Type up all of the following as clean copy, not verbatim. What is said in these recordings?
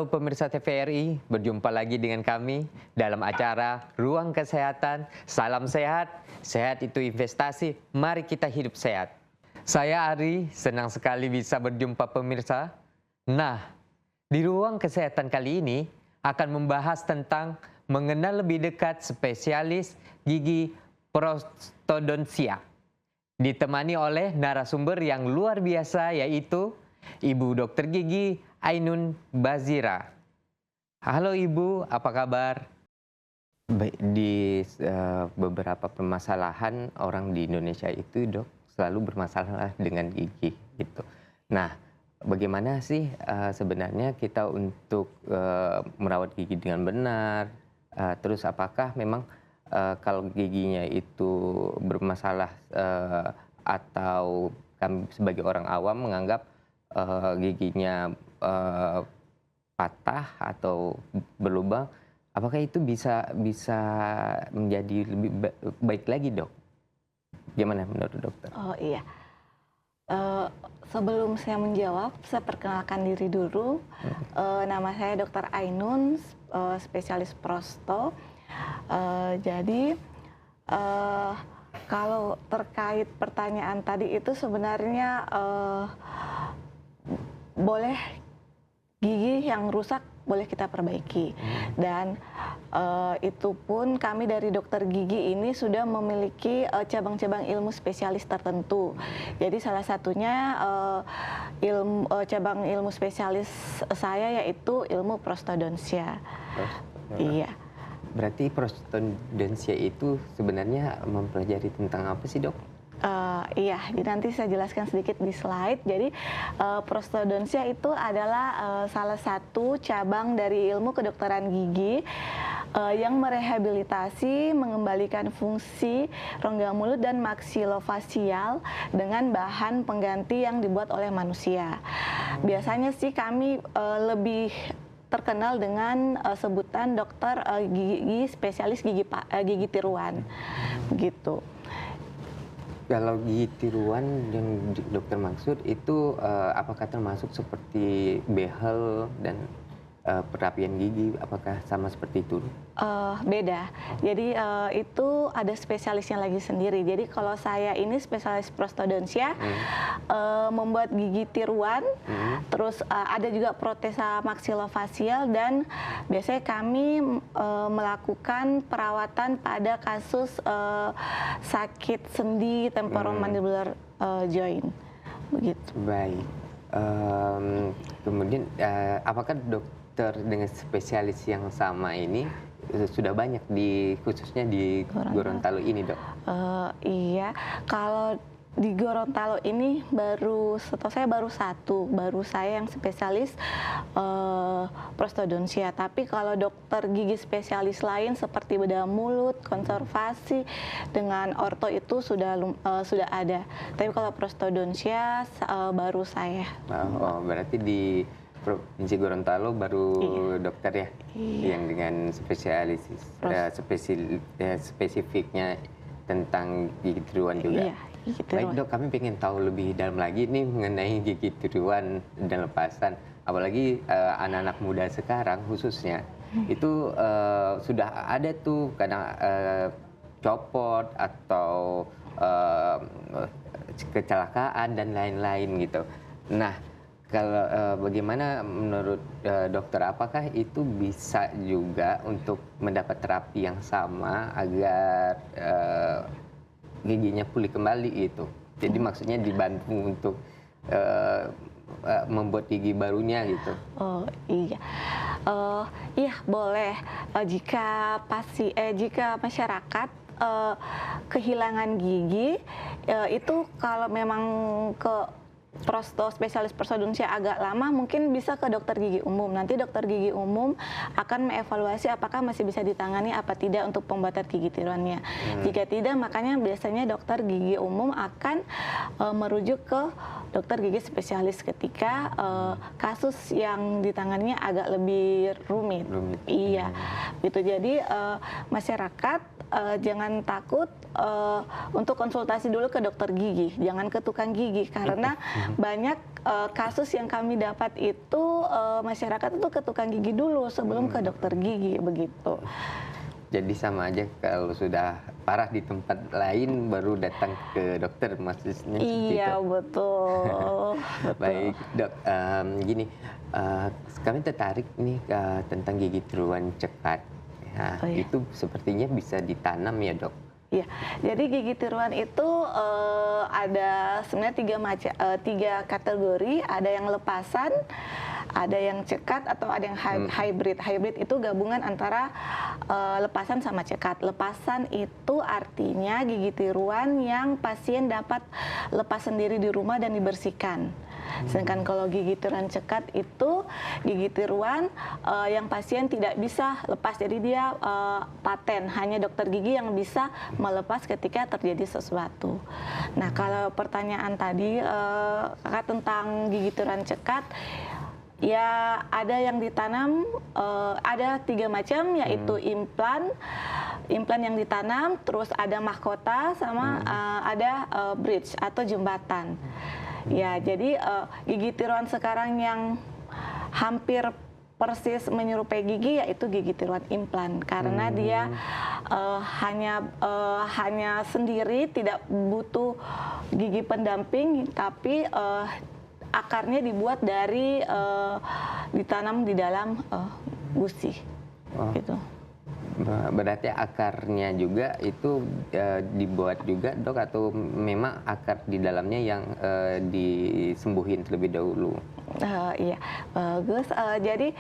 Halo pemirsa TVRI, berjumpa lagi dengan kami dalam acara Ruang Kesehatan. Salam sehat, sehat itu investasi, mari kita hidup sehat. Saya Ari, senang sekali bisa berjumpa pemirsa. Nah, di Ruang Kesehatan kali ini akan membahas tentang mengenal lebih dekat spesialis gigi prostodontia. Ditemani oleh narasumber yang luar biasa yaitu Ibu Dokter Gigi Ainun Bazira. Halo Ibu, apa kabar? Di beberapa permasalahan orang di Indonesia itu dok selalu bermasalah dengan gigi gitu. Nah, bagaimana sih sebenarnya kita untuk merawat gigi dengan benar? Terus apakah memang kalau giginya itu bermasalah atau kami sebagai orang awam menganggap giginya patah atau berlubang, apakah itu bisa menjadi lebih baik lagi dok? Gimana menurut dokter? Oh iya, sebelum saya menjawab, saya perkenalkan diri dulu. Nama saya Dr. Ainun, spesialis prosto. Jadi kalau terkait pertanyaan tadi itu sebenarnya boleh gigi yang rusak boleh kita perbaiki, dan itu pun kami dari dokter gigi ini sudah memiliki cabang-cabang ilmu spesialis tertentu. Jadi salah satunya cabang ilmu spesialis saya yaitu ilmu prostodontia. Iya. Berarti prostodontia itu sebenarnya mempelajari tentang apa sih dok? Iya, nanti saya jelaskan sedikit di slide. Jadi prostodontia itu adalah salah satu cabang dari ilmu kedokteran gigi yang merehabilitasi, mengembalikan fungsi rongga mulut dan maksilofasial dengan bahan pengganti yang dibuat oleh manusia. Biasanya sih kami lebih terkenal dengan sebutan dokter gigi spesialis gigi tiruan, gitu. Kalau gigi tiruan yang dokter maksud itu apakah termasuk seperti behel dan perapian gigi, apakah sama seperti itu? Beda. Jadi itu ada spesialisnya lagi sendiri. Jadi kalau saya ini spesialis prostodontia, membuat gigi tiruan, terus ada juga protesa maksilofasial, dan biasanya kami melakukan perawatan pada kasus sakit sendi temporomandibular joint. Begitu. Baik. Kemudian apakah dokter dengan spesialis yang sama ini sudah banyak khususnya di Gorontalo ini dok? Iya, kalau di Gorontalo ini setahu saya baru saya yang spesialis prostodontia. Tapi kalau dokter gigi spesialis lain seperti bedah mulut, konservasi dengan orto itu sudah ada. Tapi kalau prostodontia baru saya. Oh, berarti di Provinsi Gorontalo baru dokter ya, yang dengan spesifiknya tentang gigi tiruan juga. Iya, gigi tiruan. Baik dok, kami ingin tahu lebih dalam lagi nih mengenai gigi tiruan dan lepasan. Apalagi anak-anak muda sekarang khususnya, itu sudah ada tuh kadang copot atau kecelakaan dan lain-lain gitu. Nah, kalau bagaimana menurut dokter, apakah itu bisa juga untuk mendapat terapi yang sama agar giginya pulih kembali itu? Jadi maksudnya dibantu untuk membuat gigi barunya gitu? Oh iya, iya boleh. Jika masyarakat kehilangan gigi, itu kalau memang spesialis prostodontia agak lama, mungkin bisa ke dokter gigi umum. Nanti dokter gigi umum akan mengevaluasi apakah masih bisa ditangani apa tidak untuk pembuatan gigi tiruannya. Jika tidak, makanya biasanya dokter gigi umum akan merujuk ke dokter gigi spesialis ketika kasus yang ditanganinya agak lebih rumit. Iya, gitu. Jadi masyarakat jangan takut untuk konsultasi dulu ke dokter gigi, jangan ke tukang gigi, karena banyak kasus yang kami dapat itu masyarakat itu ke tukang gigi dulu sebelum ke dokter gigi, begitu. Jadi sama aja kalau sudah parah di tempat lain baru datang ke dokter, maksudnya seperti Iya, itu. betul. Baik dok, gini, kami tertarik nih tentang gigi tiruan cekat. Nah, Oh, iya. itu sepertinya bisa ditanam ya dok? Iya, jadi gigi tiruan itu ada sebenarnya tiga kategori, ada yang lepasan, ada yang cekat, atau ada yang hybrid. Hybrid itu gabungan antara lepasan sama cekat. Lepasan itu artinya gigi tiruan yang pasien dapat lepas sendiri di rumah dan dibersihkan. Sedangkan kalau gigi tiruan cekat itu gigi tiruan yang pasien tidak bisa lepas, jadi dia paten, hanya dokter gigi yang bisa melepas ketika terjadi sesuatu. Nah, kalau pertanyaan tadi kakak tentang gigi tiruan cekat, ya ada yang ditanam, ada 3 macam, yaitu implan yang ditanam, terus ada mahkota, sama ada bridge atau jembatan. Ya, jadi gigi tiruan sekarang yang hampir persis menyerupai gigi yaitu gigi tiruan implan, karena dia hanya sendiri, tidak butuh gigi pendamping, tapi akarnya dibuat dari ditanam di dalam gusi. Gitu. Berarti akarnya juga itu dibuat juga dok, atau memang akar di dalamnya yang disembuhin terlebih dahulu? Iya, bagus. Jadi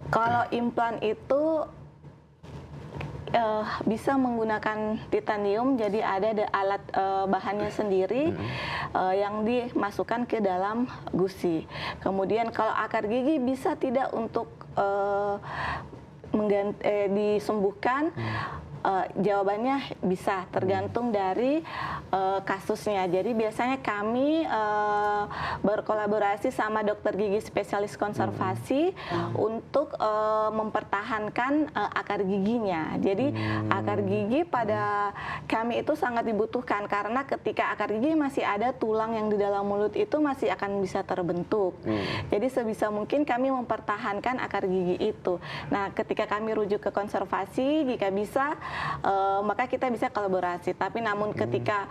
kalau implan itu bisa menggunakan titanium, jadi ada alat bahannya sendiri yang dimasukkan ke dalam gusi. Kemudian kalau akar gigi bisa tidak untuk disembuhkan, jawabannya bisa, tergantung dari kasusnya. Jadi biasanya kami berkolaborasi sama dokter gigi spesialis konservasi untuk mempertahankan akar giginya. Jadi akar gigi pada kami itu sangat dibutuhkan, karena ketika akar gigi masih ada, tulang yang di dalam mulut itu masih akan bisa terbentuk. Jadi sebisa mungkin kami mempertahankan akar gigi itu. Nah, ketika kami rujuk ke konservasi, jika bisa maka kita bisa kolaborasi. Tapi namun ketika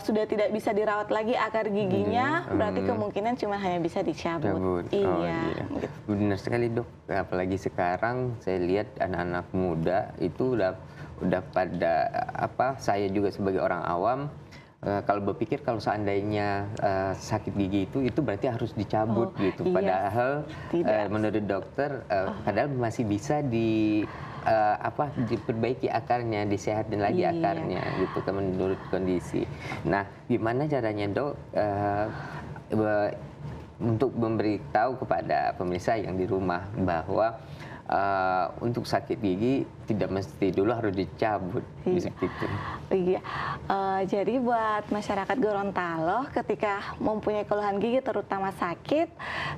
sudah tidak bisa dirawat lagi akar giginya, berarti kemungkinan cuma hanya bisa dicabut. Iya. Gitu. Benar sekali dok. Apalagi sekarang saya lihat anak-anak muda itu udah pada saya juga sebagai orang awam, kalau berpikir kalau seandainya sakit gigi itu berarti harus dicabut gitu. Iya. Padahal Tidak. menurut dokter padahal masih bisa diperbaiki akarnya, disehatin lagi Iya. akarnya gitu kan menurut kondisi. Nah, gimana caranya dok untuk memberitahu kepada pemirsa yang di rumah bahwa untuk sakit gigi tidak mesti dulu harus dicabut, seperti itu. Iya, jadi buat masyarakat Gorontalo ketika mempunyai keluhan gigi terutama sakit,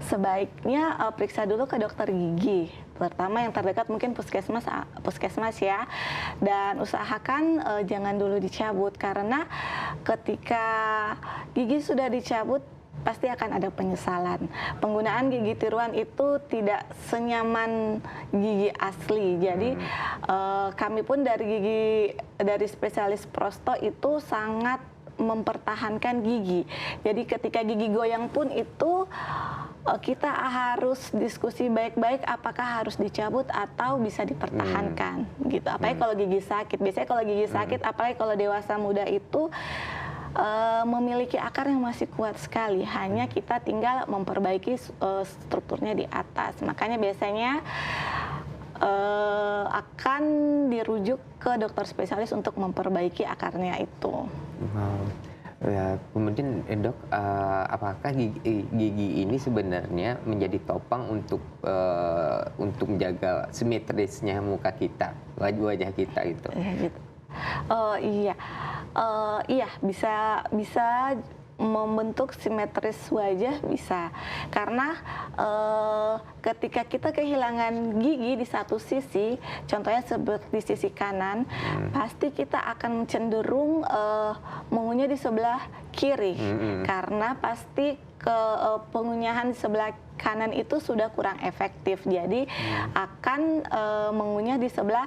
sebaiknya periksa dulu ke dokter gigi, terutama yang terdekat mungkin puskesmas ya, dan usahakan jangan dulu dicabut, karena ketika gigi sudah dicabut pasti akan ada penyesalan. Penggunaan gigi tiruan itu tidak senyaman gigi asli. Jadi kami pun dari spesialis prosto itu sangat mempertahankan gigi. Jadi ketika gigi goyang pun itu kita harus diskusi baik-baik apakah harus dicabut atau bisa dipertahankan gitu. Apalagi kalau gigi sakit. Biasanya kalau gigi sakit, apalagi kalau dewasa muda itu memiliki akar yang masih kuat sekali, hanya kita tinggal memperbaiki strukturnya di atas. Makanya biasanya akan dirujuk ke dokter spesialis untuk memperbaiki akarnya itu. Ya, kemudian dok, apakah gigi ini sebenarnya menjadi topang untuk menjaga simetrisnya muka kita, wajah kita gitu? Iya, gitu. Iya, bisa membentuk simetris wajah bisa, karena ketika kita kehilangan gigi di satu sisi, contohnya seperti sisi kanan, pasti kita akan cenderung mengunyah di sebelah kiri, karena pasti pengunyahan di sebelah kanan itu sudah kurang efektif, jadi akan mengunyah di sebelah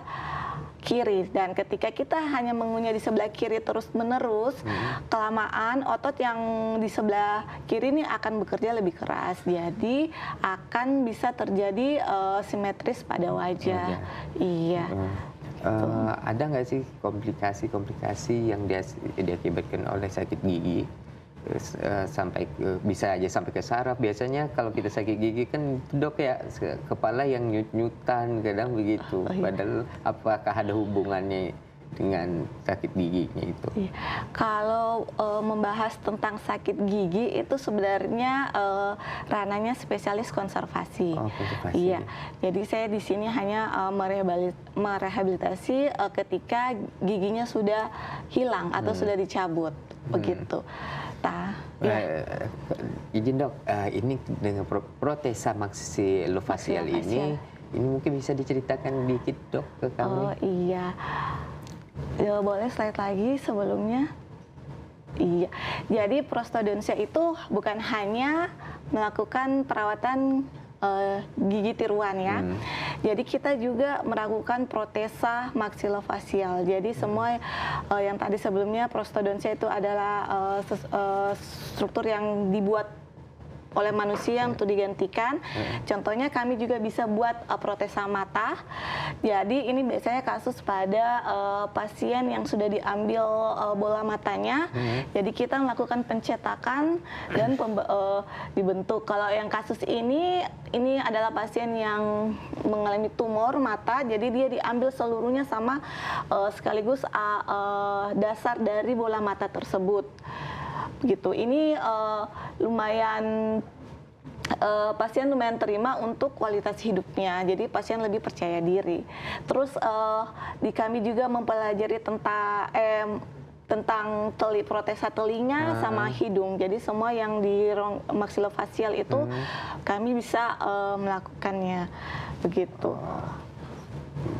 kiri. Dan ketika kita hanya mengunyah di sebelah kiri terus-menerus, kelamaan otot yang di sebelah kiri ini akan bekerja lebih keras, jadi akan bisa terjadi simetris pada wajah. Iya. Ada nggak sih komplikasi-komplikasi yang diakibatkan oleh sakit gigi? Sampai bisa aja sampai ke saraf. Biasanya kalau kita sakit gigi kan dok ya, kepala yang nyut-nyutan kadang begitu. Padahal apakah ada hubungannya dengan sakit giginya itu? Kalau membahas tentang sakit gigi itu sebenarnya ranahnya spesialis konservasi. Konservasi. Iya. Jadi saya di sini hanya merehabilitasi ketika giginya sudah hilang atau sudah dicabut, begitu. Izin dok, ini dengan protesa maksilofacial ini mungkin bisa diceritakan dikit dok ke kami? Oh iya, ya, boleh slide lagi sebelumnya. Iya, jadi prostodontia itu bukan hanya melakukan perawatan gigi tiruan ya. Jadi kita juga melakukan protesa maksilofacial. Jadi semua yang tadi sebelumnya prostodontia itu adalah struktur yang dibuat oleh manusia untuk digantikan. Contohnya kami juga bisa buat protesa mata. Jadi ini biasanya kasus pada pasien yang sudah diambil bola matanya. Jadi kita melakukan pencetakan dan dibentuk. Kalau yang kasus ini adalah pasien yang mengalami tumor mata. Jadi dia diambil seluruhnya sama sekaligus dasar dari bola mata tersebut. Gitu. Ini pasien lumayan terima untuk kualitas hidupnya, jadi pasien lebih percaya diri. Terus di kami juga mempelajari tentang protesa telinga sama hidung. Jadi semua yang di maksilofacial itu kami bisa melakukannya, begitu.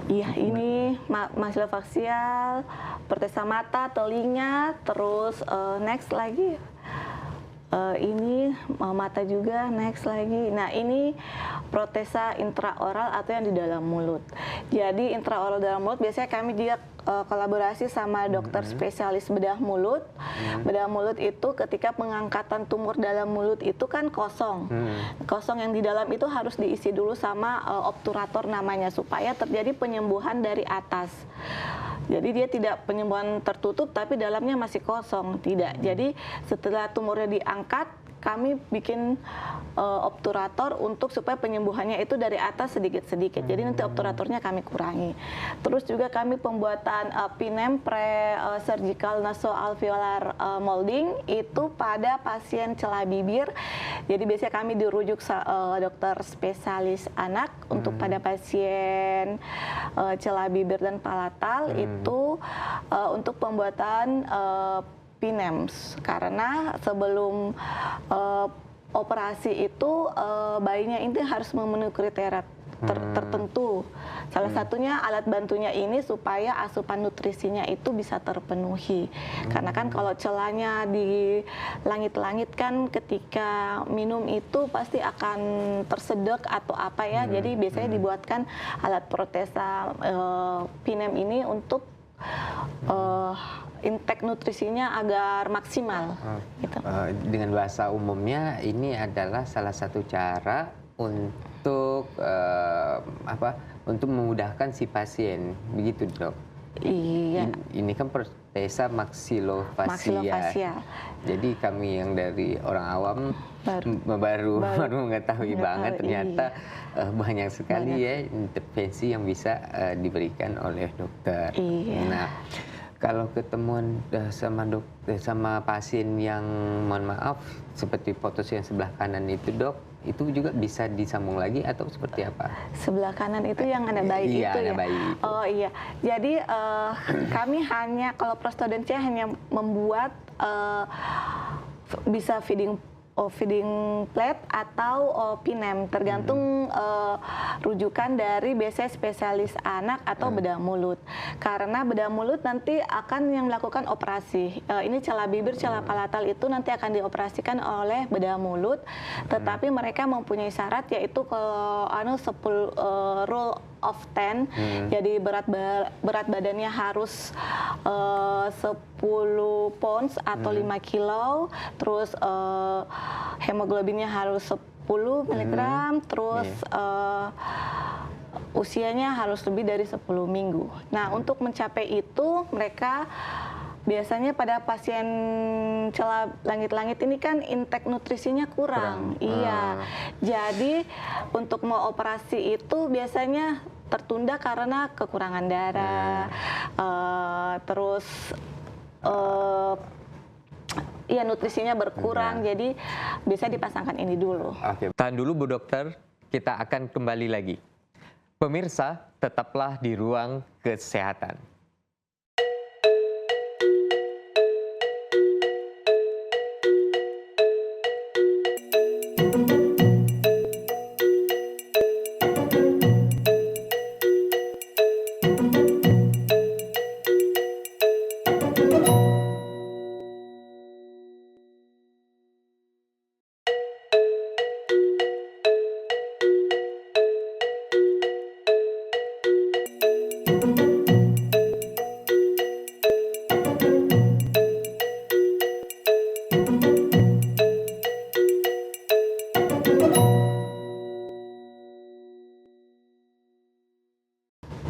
Iya, ini maksilofacial, protesa mata, telinga, terus next lagi. Ini mata juga, next lagi. Nah, ini protesa intraoral atau yang di dalam mulut. Jadi intraoral dalam mulut biasanya kami juga kolaborasi sama dokter spesialis bedah mulut. Bedah mulut itu ketika pengangkatan tumor dalam mulut itu kan kosong. Kosong yang di dalam itu harus diisi dulu sama obturator namanya, supaya terjadi penyembuhan dari atas. Jadi dia tidak penyembuhan tertutup tapi dalamnya masih kosong, tidak. Jadi setelah tumornya diangkat, kami bikin obturator untuk supaya penyembuhannya itu dari atas sedikit-sedikit. Jadi nanti obturatornya kami kurangi. Terus juga kami pembuatan PINEM pre-surgical nasoalveolar molding itu pada pasien celah bibir. Jadi biasanya kami dirujuk dokter spesialis anak untuk pada pasien celah bibir dan palatal itu untuk pembuatan PINEMS, karena sebelum operasi itu bayinya ini harus memenuhi kriteria tertentu. Salah satunya alat bantunya ini supaya asupan nutrisinya itu bisa terpenuhi. Karena kan kalau celahnya di langit-langit kan ketika minum itu pasti akan tersedek atau apa ya. Jadi biasanya dibuatkan alat protesa PINEM ini untuk intake nutrisinya agar maksimal. Gitu. Dengan bahasa umumnya ini adalah salah satu cara untuk untuk memudahkan si pasien, begitu dok? Iya. Ini kan protesa maksilofacial. Jadi kami yang dari orang awam baru mengetahui banget ternyata banyak sekali ya intervensi yang bisa diberikan oleh dokter. Iya. Nah, kalau ketemuan sama pasien yang mohon maaf seperti foto yang sebelah kanan itu dok, itu juga bisa disambung lagi atau seperti apa? Sebelah kanan itu yang ada bayi itu ya? Bayi itu. Oh iya, jadi kami hanya, kalau prostodontia hanya membuat bisa feeding plate atau pinem, tergantung rujukan dari biasanya spesialis anak atau bedah mulut. Karena bedah mulut nanti akan yang melakukan operasi. Ini celah bibir, celah palatal itu nanti akan dioperasikan oleh bedah mulut. Tetapi mereka mempunyai syarat, yaitu kalau 10 rule of 10, jadi berat badannya harus 10 pounds atau 5 kilo, terus hemoglobinnya harus 10 miligram, terus usianya harus lebih dari 10 minggu. Nah, untuk mencapai itu mereka biasanya pada pasien celah langit-langit ini kan intake nutrisinya kurang. Iya. Jadi untuk mau operasi itu biasanya tertunda karena kekurangan darah, terus ya nutrisinya berkurang, jadi bisa dipasangkan ini dulu. Oke, tahan dulu Bu Dokter, kita akan kembali lagi. Pemirsa, tetaplah di ruang kesehatan.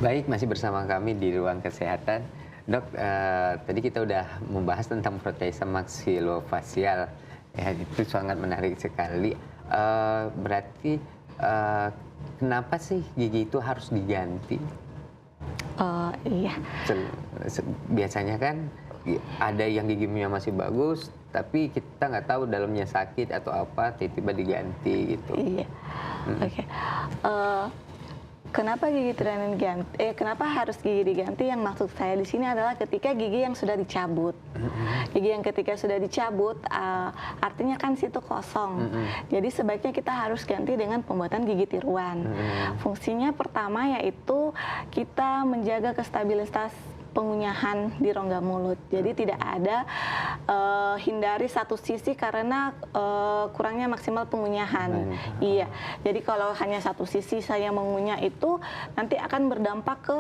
Baik, masih bersama kami di ruang kesehatan. Dok, tadi kita udah membahas tentang protesa maksilofacial. Ya, itu sangat menarik sekali. Berarti kenapa sih gigi itu harus diganti? Iya. Biasanya kan ada yang giginya masih bagus, tapi kita nggak tahu dalamnya sakit atau apa, tiba-tiba diganti gitu. Iya. Oke. Kenapa kenapa harus gigi diganti? Yang maksud saya di sini adalah ketika gigi yang sudah dicabut. Gigi yang ketika sudah dicabut, artinya kan situ kosong. Jadi sebaiknya kita harus ganti dengan pembuatan gigi tiruan. Fungsinya pertama yaitu kita menjaga kestabilitas pengunyahan di rongga mulut. Jadi tidak ada hindari satu sisi karena kurangnya maksimal pengunyahan. Iya. Jadi kalau hanya satu sisi saya mengunyah itu nanti akan berdampak ke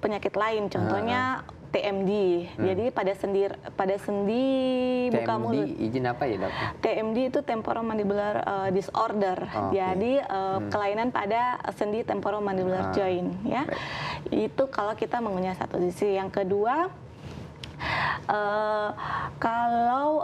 penyakit lain. Contohnya TMD. Jadi pada sendi buka mulut. TMD izin apa ya, Dok? TMD itu temporomandibular disorder. Jadi kelainan pada sendi temporomandibular joint, ya. Itu kalau kita mengunyah satu sisi. Yang kedua, kalau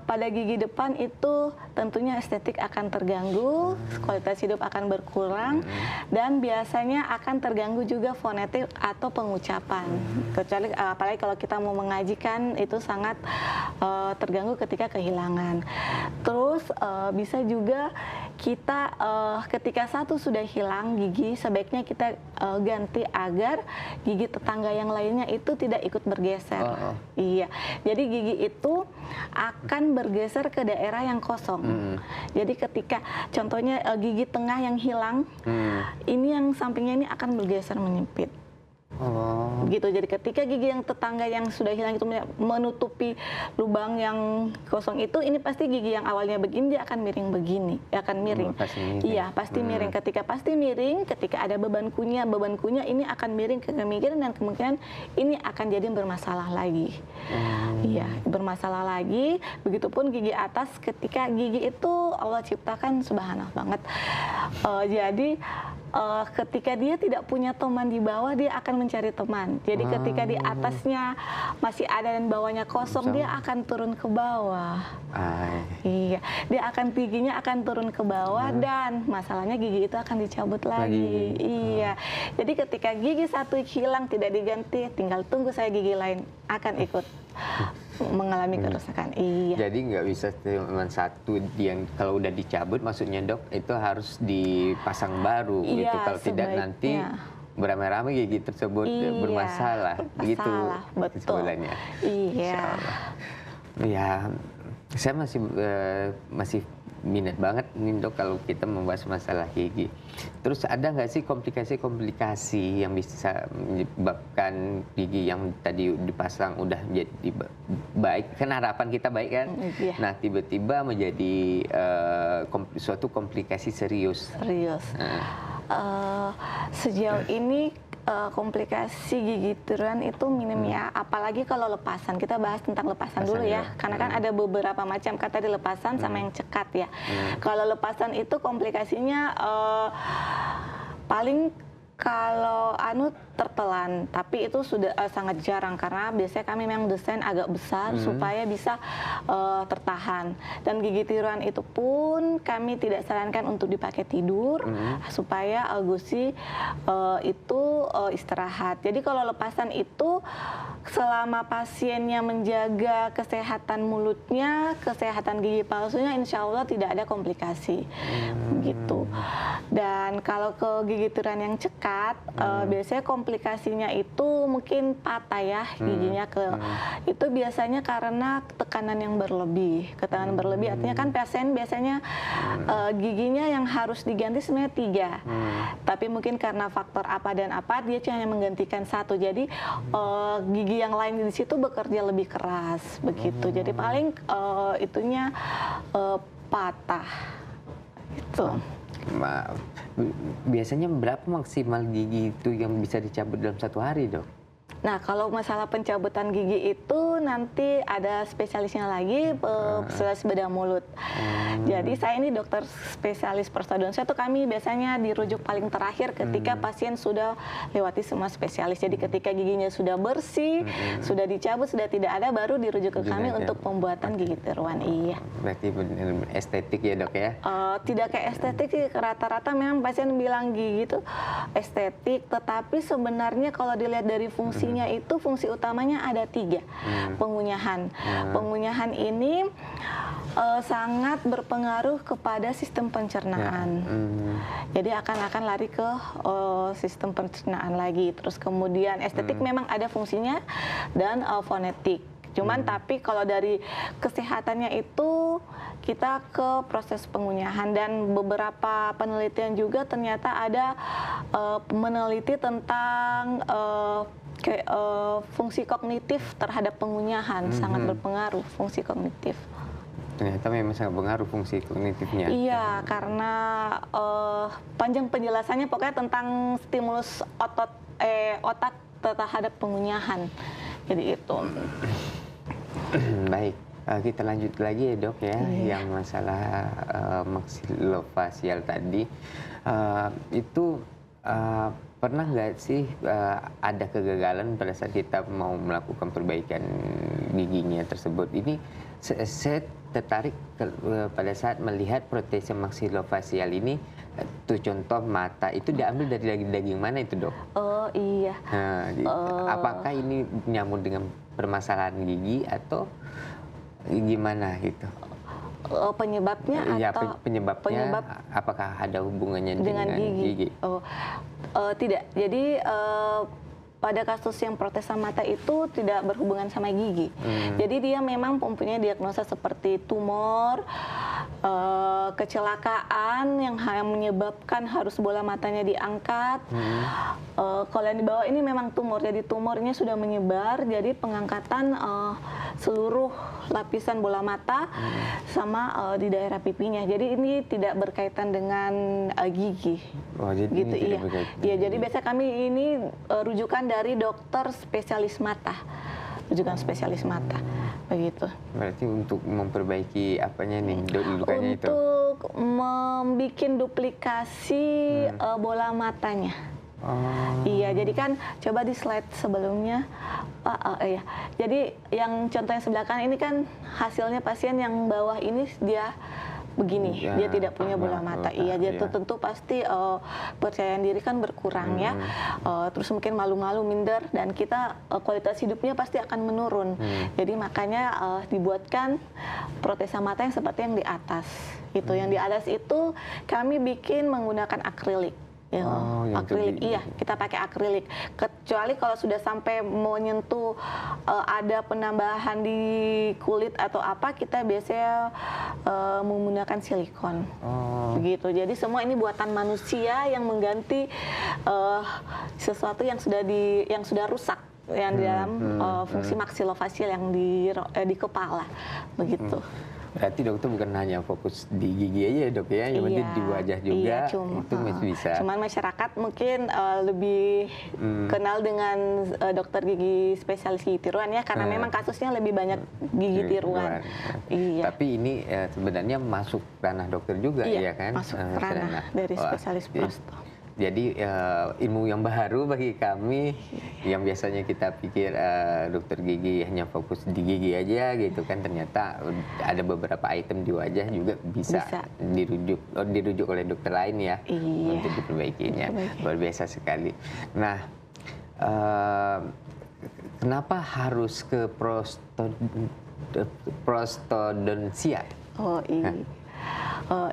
pada gigi depan itu tentunya estetik akan terganggu, kualitas hidup akan berkurang, dan biasanya akan terganggu juga fonetik atau pengucapan. Kecuali apalagi kalau kita mau mengajikan itu sangat terganggu ketika kehilangan. Terus bisa juga kita ketika satu sudah hilang gigi, sebaiknya kita ganti agar gigi tetangga yang lainnya itu tidak ikut bergeser. Iya, jadi gigi itu akan bergeser ke daerah yang kosong. Jadi ketika contohnya gigi tengah yang hilang, ini yang sampingnya ini akan bergeser menyempit. Gitu. Jadi ketika gigi yang tetangga yang sudah hilang itu menutupi lubang yang kosong itu, ini pasti gigi yang awalnya begini dia akan miring begini, akan miring. Iya, pasti miring. Pasti miring, ketika ada beban kunyah ini akan miring ke kemikiran, dan kemungkinan ini akan jadi bermasalah lagi. Iya, bermasalah lagi. Begitupun gigi atas, ketika gigi itu Allah ciptakan subhanallah banget. Jadi ketika dia tidak punya teman di bawah, dia akan mencari teman. Jadi ketika di atasnya masih ada dan bawahnya kosong, dia akan turun ke bawah. Iya, giginya akan turun ke bawah, dan masalahnya gigi itu akan dicabut lagi. Iya, jadi ketika gigi satu hilang tidak diganti, tinggal tunggu saya gigi lain akan ikut mengalami kerusakan. Iya. Jadi nggak bisa cuma satu yang kalau udah dicabut, maksudnya Dok, itu harus dipasang baru gitu. Kalau tidak nanti beramai-ramai gigi tersebut bermasalah. Begitu betul. Iya. Ya, saya masih minat banget nih dok kalau kita membahas masalah gigi. Terus ada nggak sih komplikasi-komplikasi yang bisa menyebabkan gigi yang tadi dipasang udah jadi baik, kan harapan kita baik kan? Iya. Nah tiba-tiba menjadi suatu komplikasi serius. Serius. Sejauh ini komplikasi gigi tiruan itu minim ya, apalagi kalau lepasan. Kita bahas tentang lepasan dulu ya, karena kan ada beberapa macam, kan tadi lepasan sama yang cekat ya. Kalau lepasan itu komplikasinya paling kalau tertelan, tapi itu sudah sangat jarang karena biasanya kami memang desain agak besar supaya bisa tertahan. Dan gigi tiruan itu pun kami tidak sarankan untuk dipakai tidur supaya gusi itu istirahat. Jadi kalau lepasan itu selama pasiennya menjaga kesehatan mulutnya, kesehatan gigi palsunya, insya Allah tidak ada komplikasi gitu. Dan kalau ke gigi tiruan yang cekat, biasanya komplikasinya itu mungkin patah ya giginya itu biasanya karena tekanan yang berlebih. Tekanan berlebih artinya kan pasien biasanya giginya yang harus diganti sebenarnya 3, tapi mungkin karena faktor apa dan apa dia hanya menggantikan 1. Jadi gigi yang lain di situ bekerja lebih keras begitu. Jadi paling itunya patah itu. Biasanya berapa maksimal gigi itu yang bisa dicabut dalam 1 hari dok? Nah, kalau masalah pencabutan gigi itu nanti ada spesialisnya lagi, spesialis bedah mulut. Jadi saya ini dokter spesialis prostodontia, tuh kami biasanya dirujuk paling terakhir ketika pasien sudah lewati semua spesialis. Jadi ketika giginya sudah bersih, sudah dicabut, sudah tidak ada, baru dirujuk ke kami untuk pembuatan gigi tiruan. Iya. Berarti benar estetik ya dok ya? Tidak kayak estetik sih, rata-rata memang pasien bilang gigi itu estetik, tetapi sebenarnya kalau dilihat dari fungsinya itu fungsi utamanya ada 3. Pengunyahan. Pengunyahan ini sangat berpengaruh kepada sistem pencernaan. Jadi akan lari ke sistem pencernaan lagi. Terus kemudian estetik memang ada fungsinya dan fonetik. Cuman tapi kalau dari kesehatannya itu kita ke proses pengunyahan, dan beberapa penelitian juga ternyata ada meneliti tentang fungsi kognitif terhadap pengunyahan, sangat berpengaruh fungsi kognitif. Ternyata memang sangat berpengaruh fungsi kognitifnya. Iya, karena panjang penjelasannya pokoknya tentang stimulus otak terhadap pengunyahan. Jadi itu. Baik, kita lanjut lagi ya dok ya, yang masalah maksilofacial tadi. Itu pernah nggak sih ada kegagalan pada saat kita mau melakukan perbaikan giginya tersebut? Ini saya tertarik pada saat melihat protese maksilofacial ini. Tuh contoh mata itu diambil dari daging mana itu dok? Oh iya. Apakah ini nyambung dengan permasalahan gigi atau gimana gitu? Penyebabnya ya, atau penyebabnya apakah ada hubungannya dengan gigi? Tidak. Jadi pada kasus yang protesa mata itu tidak berhubungan sama gigi. Jadi dia memang mempunyai diagnosa seperti tumor, kecelakaan yang menyebabkan harus bola matanya diangkat. Kalau yang di bawah ini memang tumor, jadi tumornya sudah menyebar, jadi pengangkatan seluruh lapisan bola mata sama di daerah pipinya. Jadi ini tidak berkaitan dengan gigi. Oh, jadi gitu, ini iya. Iya, jadi biasa kami ini rujukan dari dokter spesialis mata. Rujukan spesialis mata. Begitu. Berarti untuk memperbaiki apanya nih, lukanya itu? Untuk membuat duplikasi bola matanya. Iya, jadi kan coba di slide sebelumnya, ya. Jadi yang contoh yang sebelah kanan ini kan hasilnya pasien yang bawah ini dia begini, dia tidak punya bola mata. Iya, jadi tentu pasti percayaan diri kan berkurang ya. Terus mungkin malu-malu, minder, dan kita kualitas hidupnya pasti akan menurun. Jadi makanya dibuatkan protesa mata yang seperti yang di atas. Itu yang di atas itu kami bikin menggunakan akrilik. Ya, yang akrilik, gigi. iya kita pakai akrilik. Kecuali kalau sudah sampai menyentuh ada penambahan di kulit atau apa, kita biasanya menggunakan silikon. Oh. Begitu. Jadi semua ini buatan manusia yang mengganti sesuatu yang sudah rusak yang di dalam fungsi maksilofasial yang di kepala, begitu. Berarti dokter bukan hanya fokus di gigi aja ya dok ya, yang penting di wajah juga itu masih bisa. Cuman masyarakat mungkin lebih kenal dengan dokter gigi spesialis gigi tiruan ya, karena memang kasusnya lebih banyak gigi tiruan. Iya. Tapi ini sebenarnya masuk ranah dokter juga ya kan? Masuk ranah dari spesialis prosto. Jadi ilmu yang baru bagi kami, yang biasanya kita pikir dokter gigi hanya fokus di gigi aja gitu kan, ternyata ada beberapa item di wajah juga bisa. dirujuk oleh dokter lain ya, untuk diperbaikinya. Luar biasa sekali. Nah, kenapa harus ke prostodontia? Oh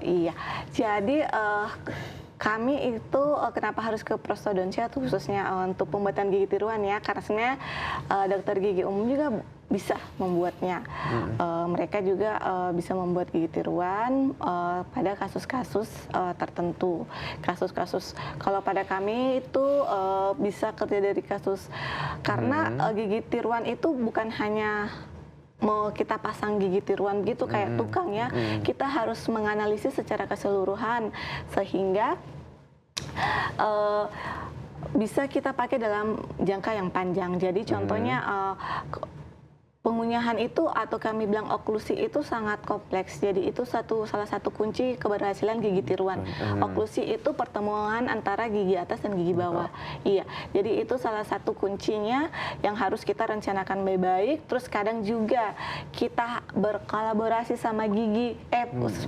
iya. Jadi kami itu kenapa harus ke prostodontia itu khususnya untuk pembuatan gigi tiruan ya, karena sebenarnya dokter gigi umum juga bisa membuatnya. Mereka juga bisa membuat gigi tiruan pada kasus-kasus tertentu. Kasus-kasus kalau pada kami itu bisa kerja dari kasus, karena gigi tiruan itu bukan hanya mau kita pasang gigi tiruan gitu kayak tukang ya, kita harus menganalisis secara keseluruhan sehingga bisa kita pakai dalam jangka yang panjang. Jadi contohnya pengunyahan itu atau kami bilang oklusi itu sangat kompleks. Jadi itu salah satu kunci keberhasilan gigi tiruan. Oklusi itu pertemuan antara gigi atas dan gigi bawah. Iya. Jadi itu salah satu kuncinya yang harus kita rencanakan baik-baik. Terus kadang juga kita berkolaborasi sama gigi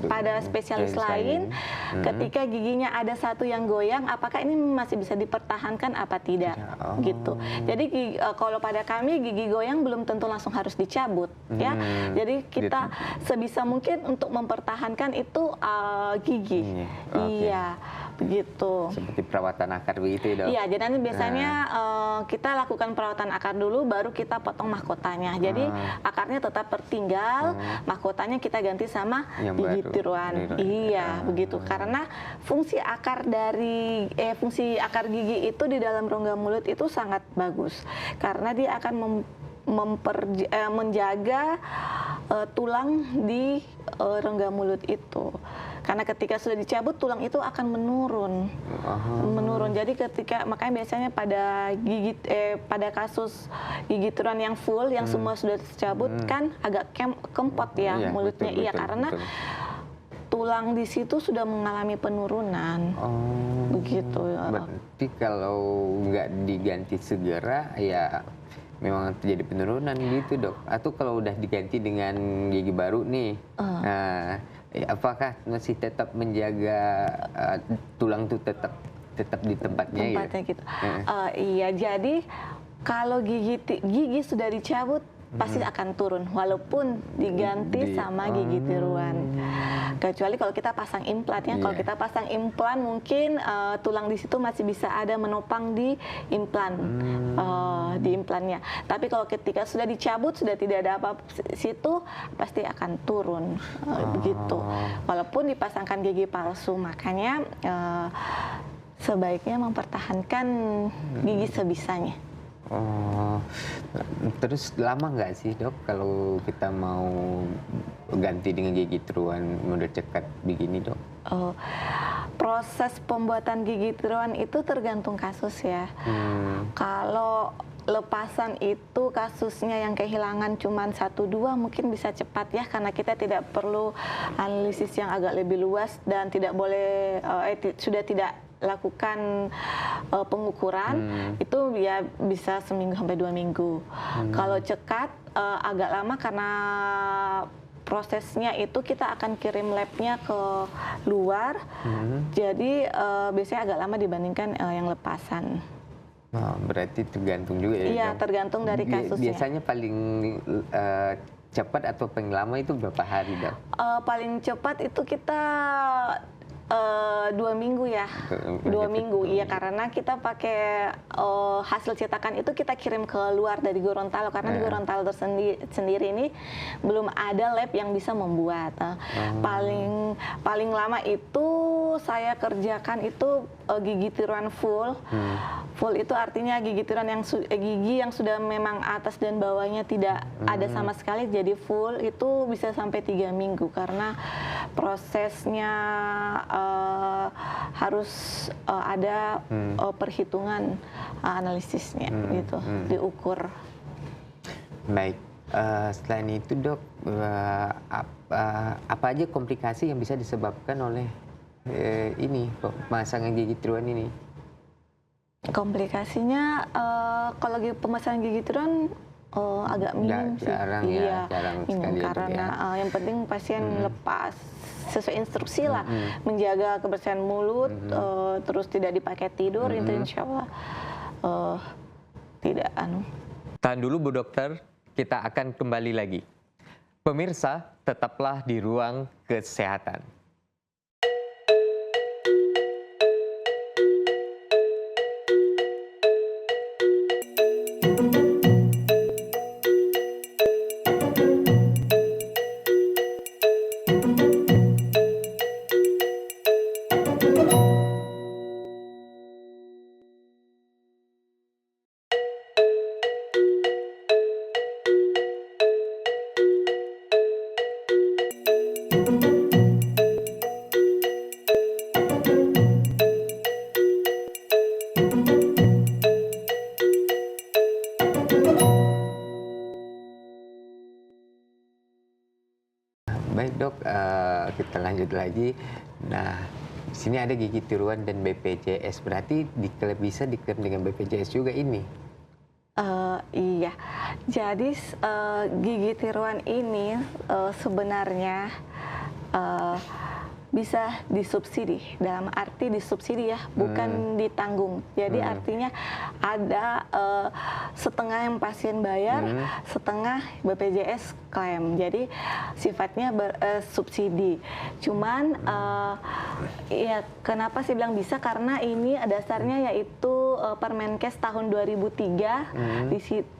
pada spesialis lain. Ketika giginya ada satu yang goyang, apakah ini masih bisa dipertahankan apa tidak? Gitu. Jadi kalau pada kami gigi goyang belum tentu langsung harus dicabut ya. Jadi kita sebisa mungkin untuk mempertahankan itu gigi. Iya, begitu. Seperti perawatan akar begitu ya dok? Iya, jadi nanti biasanya kita lakukan perawatan akar dulu, baru kita potong mahkotanya. Jadi akarnya tetap tertinggal, mahkotanya kita ganti sama gigi tiruan. Iya, begitu. Karena fungsi akar gigi itu di dalam rongga mulut itu sangat bagus, karena dia akan menjaga tulang di rongga mulut itu. Karena ketika sudah dicabut, tulang itu akan menurun. Jadi makanya biasanya pada kasus gigi tiruan yang full, yang semua sudah dicabut kan agak kempot ya mulutnya. Betul, karena tulang di situ sudah mengalami penurunan. Begitu. Berarti kalau nggak diganti segera ya memang terjadi penurunan gitu dok. Atau kalau udah diganti dengan gigi baru nih, apakah masih tetap menjaga tulang itu tetap di tempatnya gitu? Iya, jadi kalau gigi sudah dicabut pasti akan turun walaupun diganti sama gigi tiruan. Kecuali kalau kita pasang implan ya. Kalau kita pasang implan mungkin tulang di situ masih bisa ada menopang di implan, di implannya. Tapi kalau ketika sudah dicabut, sudah tidak ada apa situ, pasti akan turun. Begitu. Walaupun dipasangkan gigi palsu, makanya sebaiknya mempertahankan gigi sebisanya. Terus lama nggak sih dok kalau kita mau ganti dengan gigi tiruan model cekat begini dok? Proses pembuatan gigi tiruan itu tergantung kasus ya. Kalau lepasan itu kasusnya yang kehilangan cuma 1-2 mungkin bisa cepat ya, karena kita tidak perlu analisis yang agak lebih luas dan tidak boleh sudah tidak lakukan pengukuran, itu ya bisa 1 sampai 2 minggu. Kalau cekat agak lama karena prosesnya itu kita akan kirim labnya ke luar, jadi biasanya agak lama dibandingkan yang lepasan. Berarti tergantung juga ya? Iya, tergantung dari kasusnya. Biasanya paling cepat atau paling lama itu berapa hari dok? Paling cepat itu kita 2 minggu ya, 2 minggu. Iya, karena kita pakai hasil cetakan itu kita kirim ke luar dari Gorontalo, karena di Gorontalo sendiri ini belum ada lab yang bisa membuat. Paling lama itu saya kerjakan itu gigi tiruan full. Full itu artinya gigi tiruan gigi yang sudah memang atas dan bawahnya tidak ada sama sekali, jadi full itu bisa sampai 3 minggu karena prosesnya harus ada perhitungan analisisnya gitu, diukur. Baik, selain itu dok, apa aja komplikasi yang bisa disebabkan oleh ini pemasangan gigi tiruan ini? Komplikasinya kalau pemasangan gigi tiruan agak minim sih. Jarang ya, jarang minim sekali karena yang penting pasien lepas sesuai instruksi lah, menjaga kebersihan mulut, terus tidak dipakai tidur, itu insya Allah tidak Tahan dulu Bu Dokter, kita akan kembali lagi. Pemirsa, tetaplah di Ruang Kesehatan. Baik dok, kita lanjut lagi. Nah, di sini ada gigi tiruan dan BPJS, berarti bisa diklaim dengan BPJS juga ini? Iya, jadi gigi tiruan ini sebenarnya bisa disubsidi, dalam arti disubsidi ya, bukan ditanggung. Jadi artinya ada setengah yang pasien bayar, setengah BPJS klaim. Jadi sifatnya subsidi. Cuman ya kenapa sih bilang bisa? Karena ini dasarnya yaitu Permenkes tahun 2003. Di situ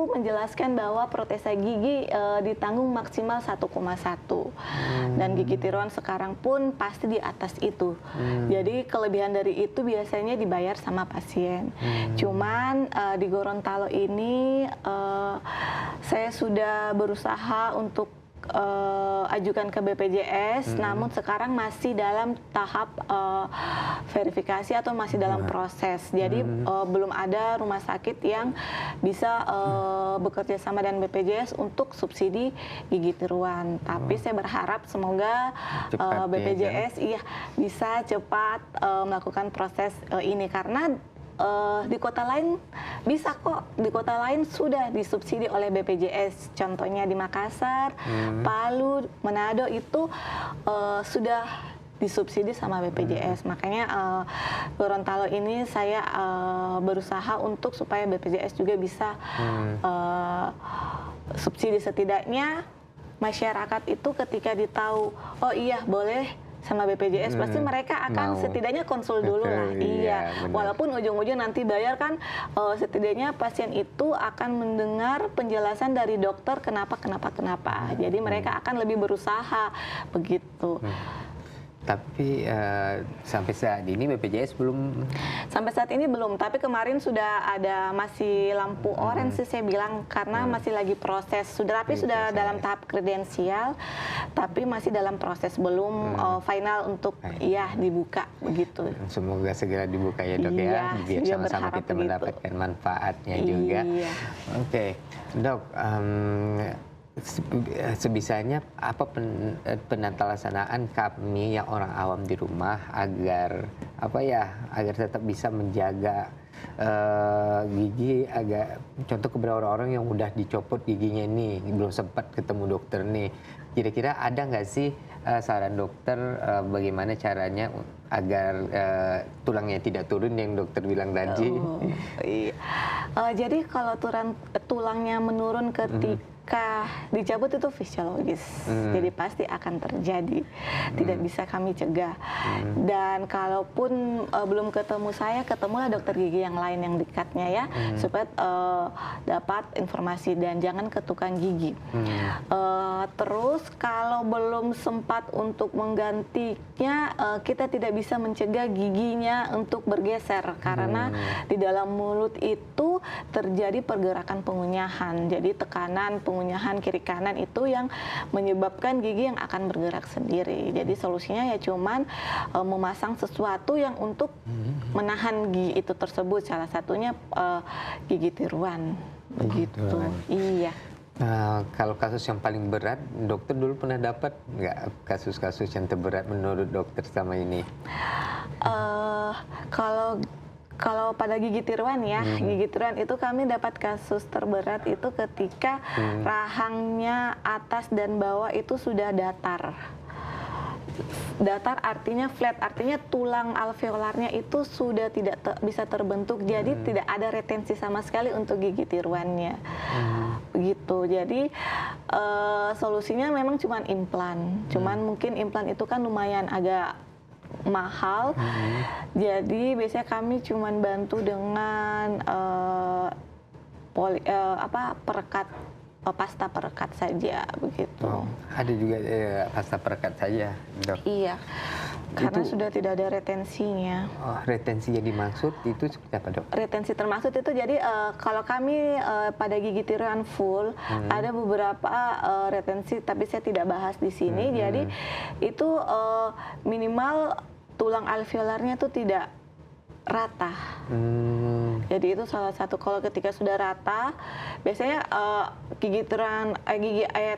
menjelaskan bahwa protesa gigi ditanggung maksimal 1,1 dan gigi tiruan sekarang pun pasti di atas itu. Jadi kelebihan dari itu biasanya dibayar sama pasien. Cuman di Gorontalo ini saya sudah berusaha untuk ajukan ke BPJS, namun sekarang masih dalam tahap verifikasi atau masih dalam proses. Jadi belum ada rumah sakit yang bisa bekerja sama dengan BPJS untuk subsidi gigi tiruan. Tapi saya berharap semoga BPJS bisa cepat melakukan proses ini, karena di kota lain bisa kok, di kota lain sudah disubsidi oleh BPJS. Contohnya di Makassar, Palu, Manado itu sudah disubsidi sama BPJS. Makanya Gorontalo ini saya berusaha untuk supaya BPJS juga bisa subsidi. Setidaknya masyarakat itu ketika ditahu, oh iya boleh sama BPJS, pasti mereka akan setidaknya konsul dulu lah. Iya, walaupun ujung-ujung nanti bayar kan, setidaknya pasien itu akan mendengar penjelasan dari dokter kenapa. Jadi mereka akan lebih berusaha begitu. Tapi sampai saat ini BPJS belum? Sampai saat ini belum, tapi kemarin sudah ada masih lampu orange sih saya bilang, karena masih lagi proses. Tapi sudah dalam tahap kredensial, tapi masih dalam proses, belum final untuk dibuka begitu. Semoga segera dibuka ya dok ya, biar sama-sama kita mendapatkan manfaatnya juga. Oke, dok. Sebisanya apa penatalasaraan kami yang orang awam di rumah agar tetap bisa menjaga gigi, contoh kepada orang-orang yang udah dicopot giginya nih, belum sempat ketemu dokter nih, kira-kira ada nggak sih saran dokter bagaimana caranya agar tulangnya tidak turun yang dokter bilang tadi? Jadi kalau tulangnya menurun ketika dicabut itu fisiologis, jadi pasti akan terjadi, tidak bisa kami cegah. Dan kalaupun belum ketemu saya, ketemulah dokter gigi yang lain yang dekatnya ya, supaya dapat informasi dan jangan ke tukang gigi. Terus kalau belum sempat untuk menggantinya, kita tidak bisa mencegah giginya untuk bergeser karena di dalam mulut itu terjadi pergerakan pengunyahan. Jadi tekanan pengunyahan kiri kanan itu yang menyebabkan gigi yang akan bergerak sendiri. Jadi solusinya ya cuman memasang sesuatu yang untuk menahan gigi itu tersebut. Salah satunya gigi tiruan. Begitu. Iya. Nah, kalau kasus yang paling berat, dokter dulu pernah dapat nggak kasus-kasus yang terberat menurut dokter selama ini? Kalau pada gigi tiruan ya, gigi tiruan itu kami dapat kasus terberat itu ketika rahangnya atas dan bawah itu sudah datar. Datar artinya flat, artinya tulang alveolarnya itu sudah tidak bisa terbentuk, jadi tidak ada retensi sama sekali untuk gigi tiruannya. Begitu. Jadi solusinya memang cuman implan. Cuman mungkin implan itu kan lumayan agak mahal. Jadi biasanya kami cuman bantu dengan perekat, pasta perekat saja begitu. Ada juga pasta perekat saja, dok? Iya, karena sudah tidak ada retensinya. Retensi yang dimaksud itu seperti apa, dok? Retensi termaksud itu jadi kalau kami pada gigi tiruan full ada beberapa retensi, tapi saya tidak bahas di sini. Jadi itu minimal tulang alveolarnya itu tidak rata. Jadi itu salah satu. Kalau ketika sudah rata, biasanya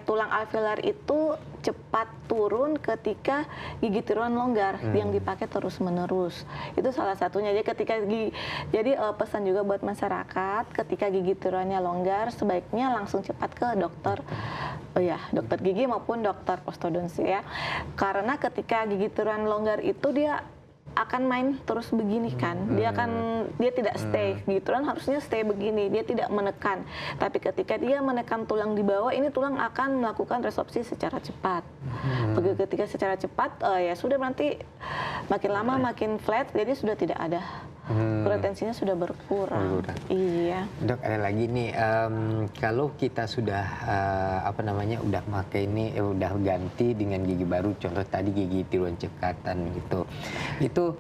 tulang alveolar itu cepat turun ketika gigi tiruan longgar yang dipakai terus menerus. Itu salah satunya. Jadi pesan juga buat masyarakat, ketika gigi tiruannya longgar sebaiknya langsung cepat ke dokter. Dokter gigi maupun dokter prostodontia ya. Karena ketika gigi tiruan longgar itu dia akan main terus begini kan, dia tidak stay, gitu kan, harusnya stay begini, dia tidak menekan. Tapi ketika dia menekan tulang di bawah, ini tulang akan melakukan resorpsi secara cepat. Begitu ketika secara cepat, ya sudah nanti makin lama makin flat, jadi sudah tidak ada. Retensinya sudah berkurang. Iya. Dok, ada lagi nih, kalau kita sudah udah pakai ini, udah ganti dengan gigi baru, contoh tadi gigi tiruan cekatan gitu, itu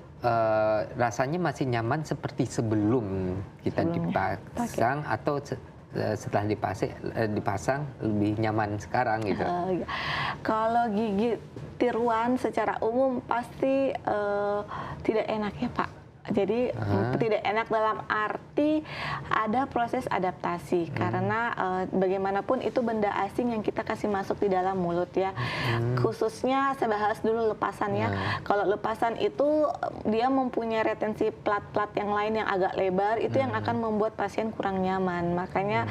rasanya masih nyaman seperti sebelum kita dipasang atau setelah dipasang lebih nyaman sekarang gitu? Kalau gigi tiruan secara umum pasti tidak enak ya Pak. Jadi tidak enak dalam arti ada proses adaptasi karena bagaimanapun itu benda asing yang kita kasih masuk di dalam mulut ya. Khususnya saya bahas dulu lepasannya. Kalau lepasan itu dia mempunyai retensi plat-plat yang lain yang agak lebar, itu yang akan membuat pasien kurang nyaman. Makanya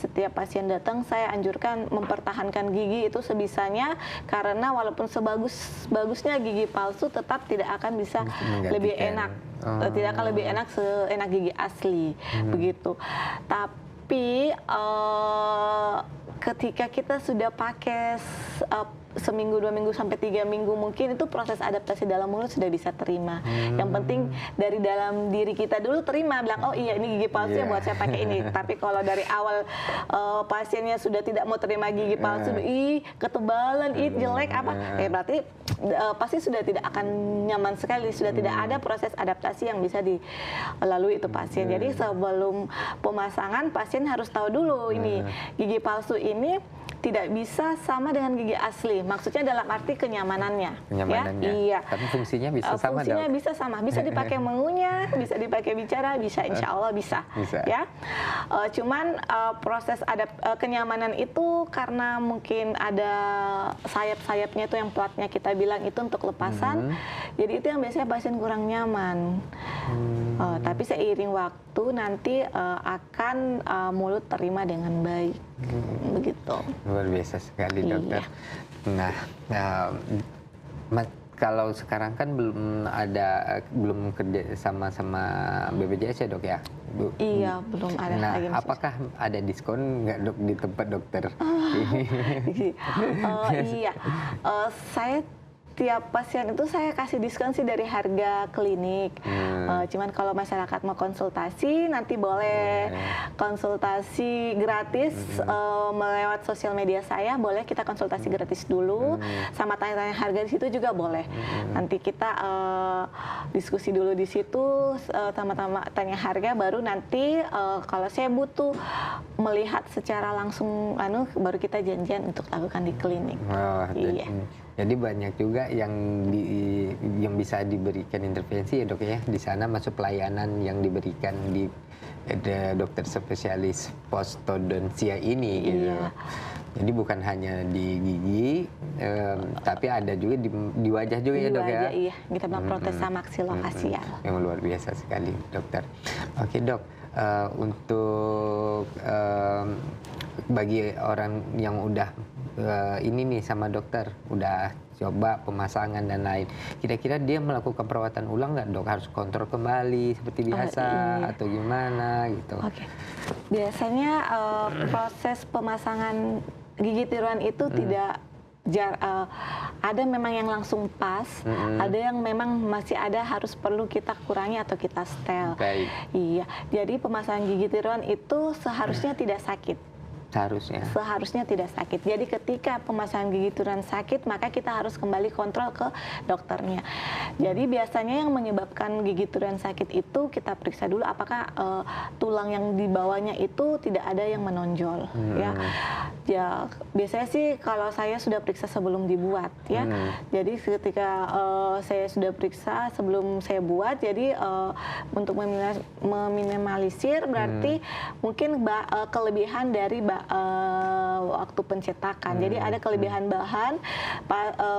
setiap pasien datang saya anjurkan mempertahankan gigi itu sebisanya, karena walaupun sebagus-bagusnya gigi palsu tetap tidak akan bisa lebih enak. Tidak akan lebih enak seenak gigi asli begitu. Tapi ketika kita sudah pakai seminggu, 2 minggu, sampai 3 minggu mungkin itu proses adaptasi dalam mulut sudah bisa terima. Yang penting dari dalam diri kita dulu terima, bilang oh iya ini gigi palsu ya buat saya pakai ini. Tapi kalau dari awal pasiennya sudah tidak mau terima gigi palsu, ketebalan, jelek apa, berarti pasti sudah tidak akan nyaman sekali, sudah tidak ada proses adaptasi yang bisa dilalui itu pasien. Jadi sebelum pemasangan pasien harus tahu dulu ini gigi palsu ini tidak bisa sama dengan gigi asli. Maksudnya dalam arti kenyamanannya. Kenyamanannya. Ya? Iya. Tapi fungsinya bisa sama, fungsinya bisa sama. Bisa dipakai mengunyah, bisa dipakai bicara, bisa, insya Allah bisa. Ya. Cuman proses kenyamanan itu karena mungkin ada sayap-sayapnya itu yang platnya kita bilang itu untuk lepasan. Jadi itu yang biasanya pasien kurang nyaman. Tapi seiring waktu nanti akan mulut terima dengan baik. Begitu. Luar biasa sekali dokter. Nah, kalau sekarang kan belum kerja sama BPJS ya dok ya? Iya, belum ada Nah, lagi. apakah ada diskon nggak dok di tempat dokter? Iya, saya tiap pasien itu saya kasih diskon sih dari harga klinik. Cuman kalau masyarakat mau konsultasi nanti boleh konsultasi gratis melewat sosial media saya, boleh kita konsultasi gratis dulu, sama tanya-tanya harga di situ juga boleh. Nanti kita diskusi dulu di situ, sama-sama tanya harga, baru nanti kalau saya butuh melihat secara langsung, baru kita janjian untuk lakukan di klinik. Iya. Jadi banyak juga yang bisa diberikan intervensi ya dok ya, di sana masuk pelayanan yang diberikan di dokter spesialis prostodontia ini gitu. Iya. Jadi bukan hanya di gigi, tapi ada juga di wajah juga ya dok ya. Iya, kita protesa maksilofacial. Yang luar biasa sekali dokter. Oke dok, untuk bagi orang yang udah ini nih sama dokter, udah coba pemasangan dan lain, kira-kira dia melakukan perawatan ulang nggak dok? Harus kontrol kembali seperti biasa atau gimana gitu? Oke. Biasanya proses pemasangan gigi tiruan itu tidak ada memang yang langsung pas, ada yang memang masih ada harus perlu kita kurangi atau kita setel. Baik. Iya, jadi pemasangan gigi tiruan itu seharusnya tidak sakit. Seharusnya tidak sakit. Jadi ketika pemasangan gigi tiruan sakit, maka kita harus kembali kontrol ke dokternya. Jadi biasanya yang menyebabkan gigi tiruan sakit itu kita periksa dulu apakah tulang yang di bawahnya itu tidak ada yang menonjol. Ya biasanya sih kalau saya sudah periksa sebelum dibuat ya. Jadi ketika saya sudah periksa sebelum saya buat, jadi untuk meminimalisir berarti mungkin kelebihan dari waktu pencetakan. Jadi ada kelebihan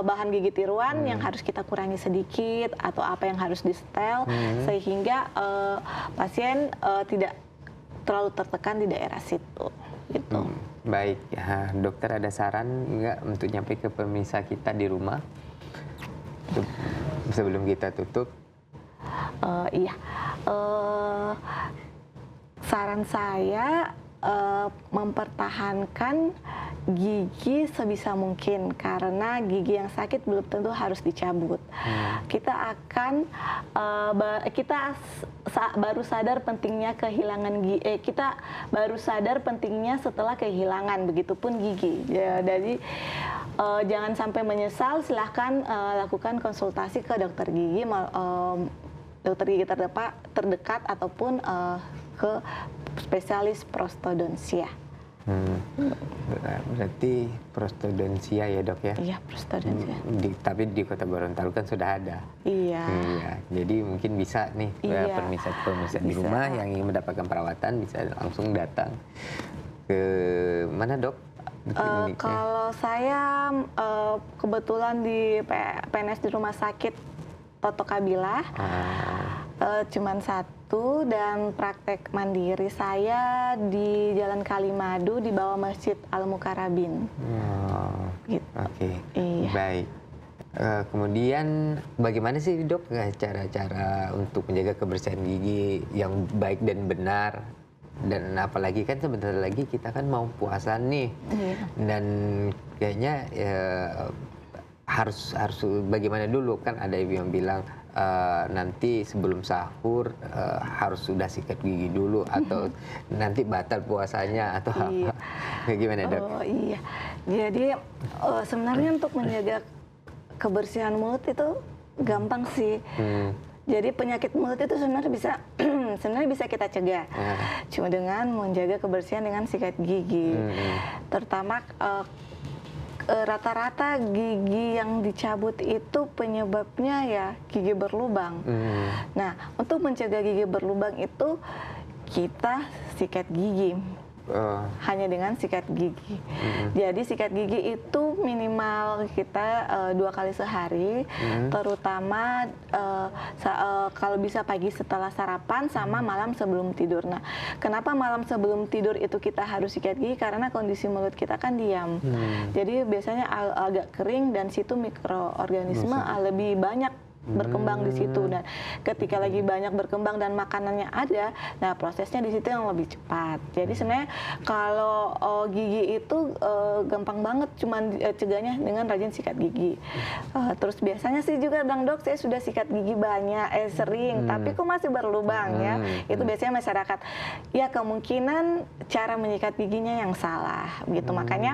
bahan gigi tiruan yang harus kita kurangi sedikit atau apa yang harus di-setel sehingga pasien tidak terlalu tertekan di daerah situ. Gitu. Baik, ya, dokter ada saran nggak untuk nyampe ke pemirsa kita di rumah sebelum kita tutup? Iya, saran saya mempertahankan gigi sebisa mungkin karena gigi yang sakit belum tentu harus dicabut. Kita akan baru sadar pentingnya kehilangan gigi. Kita baru sadar pentingnya setelah kehilangan, begitupun gigi. Ya, jadi jangan sampai menyesal. Silahkan lakukan konsultasi ke dokter gigi, dokter gigi terdekat ataupun ke spesialis prostodontia. Berarti prostodontia ya dok ya? Iya, prostodontia. Tapi di Kota Gorontalo kan sudah ada. Iya. Jadi mungkin bisa nih pemirsa di rumah yang ingin mendapatkan perawatan bisa langsung datang ke mana dok? Kalau saya kebetulan di PNS di Rumah Sakit Toto Kabila. Cuman satu, dan praktek mandiri saya di Jalan Kalimadu di bawah Masjid Al Mukarrabin. Gitu. Oke. Iya. Baik. Kemudian bagaimana sih dok cara-cara untuk menjaga kebersihan gigi yang baik dan benar? Dan apalagi kan sebentar lagi kita kan mau puasa nih. Iya. Dan kayaknya harus bagaimana dulu, kan ada yang bilang nanti sebelum sahur harus sudah sikat gigi dulu atau nanti batal puasanya atau apa. Gimana dok? Oh iya, jadi sebenarnya untuk menjaga kebersihan mulut itu gampang sih. Jadi penyakit mulut itu sebenarnya bisa kita cegah. Cuma dengan menjaga kebersihan dengan sikat gigi. Terutama rata-rata gigi yang dicabut itu penyebabnya ya gigi berlubang. Nah, untuk mencegah gigi berlubang itu kita sikat gigi. hanya dengan sikat gigi. Jadi sikat gigi itu minimal kita 2 kali sehari, terutama kalau bisa pagi setelah sarapan sama malam sebelum tidur. Nah, kenapa malam sebelum tidur itu kita harus sikat gigi? Karena kondisi mulut kita kan diam. Jadi biasanya agak kering dan situ mikroorganisme lebih banyak berkembang di situ. Dan ketika lagi banyak berkembang dan makanannya ada, nah prosesnya di situ yang lebih cepat. Jadi sebenarnya kalau gigi itu gampang banget, cuman cegahnya dengan rajin sikat gigi. Terus biasanya sih juga bilang, dok saya sudah sikat gigi banyak, sering, tapi kok masih berlubang ya. Itu biasanya masyarakat. Ya kemungkinan cara menyikat giginya yang salah gitu. Makanya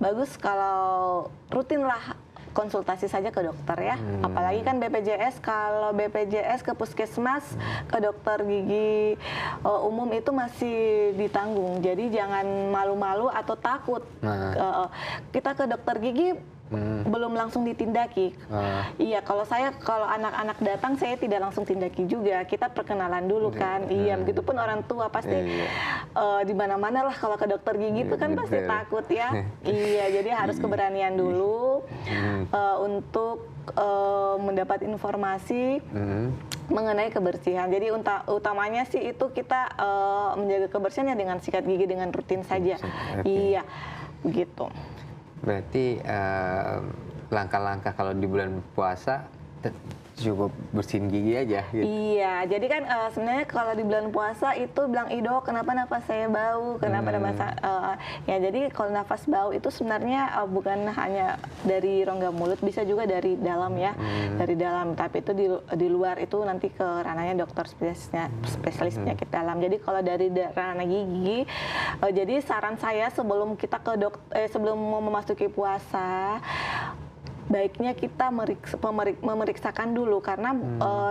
bagus kalau rutinlah konsultasi saja ke dokter ya. Apalagi kan BPJS, kalau BPJS ke puskesmas, ke dokter gigi umum itu masih ditanggung. Jadi jangan malu-malu atau takut. Kita ke dokter gigi belum langsung ditindaki. Iya, kalau anak-anak datang saya tidak langsung tindaki juga. Kita perkenalan dulu kan. Iya, begitupun orang tua pasti di mana-mana lah kalau ke dokter gigi itu kan pasti takut ya. Iya, jadi harus keberanian dulu untuk mendapat informasi mengenai kebersihan. Jadi utamanya sih itu kita menjaga kebersihannya dengan sikat gigi dengan rutin saja. Iya, begitu. Berarti langkah-langkah kalau di bulan puasa cukup bersihin gigi aja gitu. Iya, jadi kan sebenarnya kalau di bulan puasa itu bilang, dok kenapa nafas saya bau, kenapa ya jadi kalau nafas bau itu sebenarnya bukan hanya dari rongga mulut, bisa juga dari dalam ya, dari dalam, tapi itu di luar itu nanti ke ranahnya dokter spesialis penyakit dalam. Jadi kalau dari ranah gigi, jadi saran saya sebelum kita sebelum mau memasuki puasa, baiknya kita memeriksakan dulu karena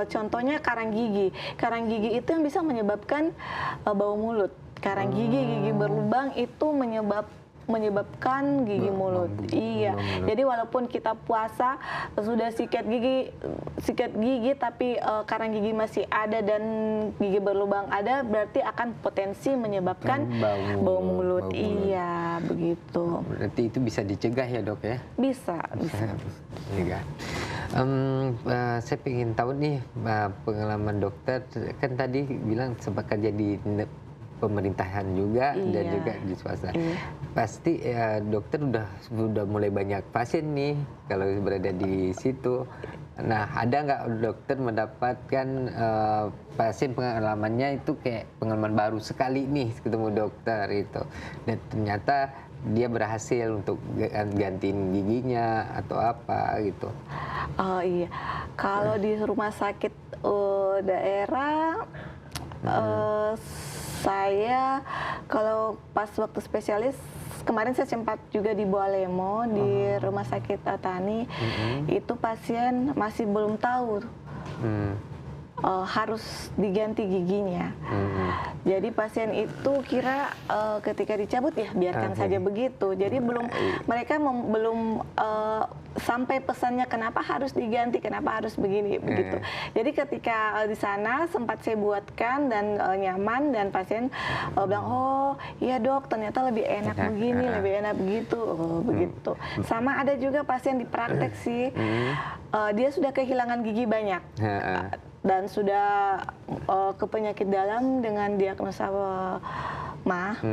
contohnya karang gigi. Karang gigi itu yang bisa menyebabkan bau mulut. Karang gigi berlubang itu menyebabkan gigi mulut. Iya. Jadi walaupun kita puasa sudah sikat gigi tapi karang gigi masih ada dan gigi berlubang ada, berarti akan potensi menyebabkan bau mulut. Iya, begitu. Berarti itu bisa dicegah ya, dok ya? Bisa. Dicegah. Saya ingin tahu nih pengalaman dokter, kan tadi bilang sempat kerja di pemerintahan juga dan juga di swasta. Pasti dokter sudah mulai banyak pasien nih kalau berada di situ. Nah, ada nggak dokter mendapatkan pasien pengalamannya itu kayak pengalaman baru sekali nih ketemu dokter itu, dan ternyata dia berhasil untuk gantiin giginya atau apa gitu? Iya, kalau di rumah sakit daerah saya kalau pas waktu spesialis kemarin saya sempat juga di Bualemo di rumah sakit Tani, itu pasien masih belum tahu harus diganti giginya. Jadi pasien itu kira ketika dicabut ya biarkan saja begitu. Jadi mereka belum sampai pesannya kenapa harus diganti, kenapa harus begini begitu. Jadi ketika di sana sempat saya buatkan dan nyaman, dan pasien bilang, oh iya dok ternyata lebih enak begini, lebih enak begitu, begitu. Sama ada juga pasien di praktek sih, dia sudah kehilangan gigi banyak. Dan sudah ke penyakit dalam dengan diagnosa MAH.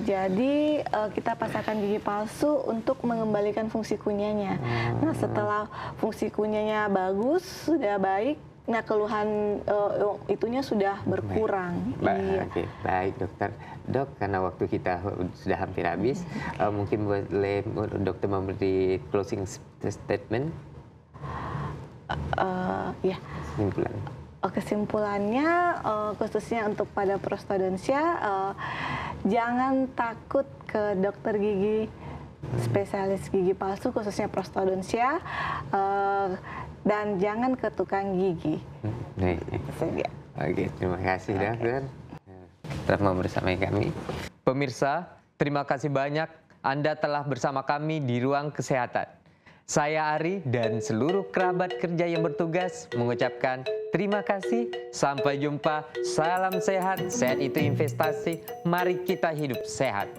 Jadi kita pasangkan gigi palsu untuk mengembalikan fungsi kunyahnya. Nah setelah fungsi kunyahnya bagus, sudah baik, nah keluhan itunya sudah berkurang. Baik dokter. Dok, karena waktu kita sudah hampir habis, mungkin boleh dokter memberi closing statement? Ya. Kesimpulannya khususnya untuk pada prostodontia, jangan takut ke dokter gigi spesialis gigi palsu khususnya prostodontia, dan jangan ke tukang gigi. Oke, terima kasih dokter telah mau bersama kami. Pemirsa, terima kasih banyak Anda telah bersama kami di Ruang Kesehatan. Saya Ari dan seluruh kerabat kerja yang bertugas mengucapkan terima kasih. Sampai jumpa. Salam sehat. Sehat itu investasi. Mari kita hidup sehat.